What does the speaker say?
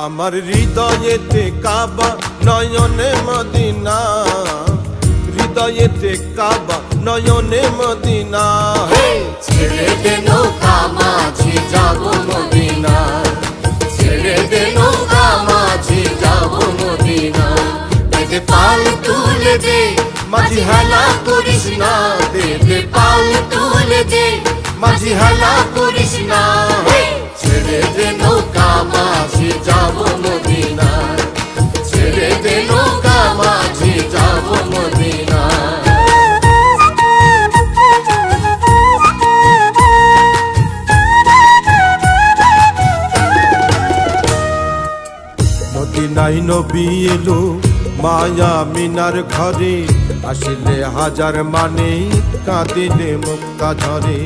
আমার হৃদয়েতে কাবা নয়নে মদিনা, হৃদয়েতে কাবা নয়নে মদিনা। ছেড়ে দে নৌকা মাঝি যাব মদিনা, ছেড়ে দে নৌকা মাঝি যাব মদিনা। দে পাল তুলে দে মাঝি হেলা করিস না, দে পাল তুলে দে মাঝি হেলা করিস না। ছেড়ে দে নৌকা মাঝি যাব মদিনা, ছেড়ে দে নৌকা মাঝি যাব মদিনা। মদিনায় নবী এলো মায়া মিনার ঘরে, আসলে হাজার মানে কাঁদিলে মুক্তা ঝরে।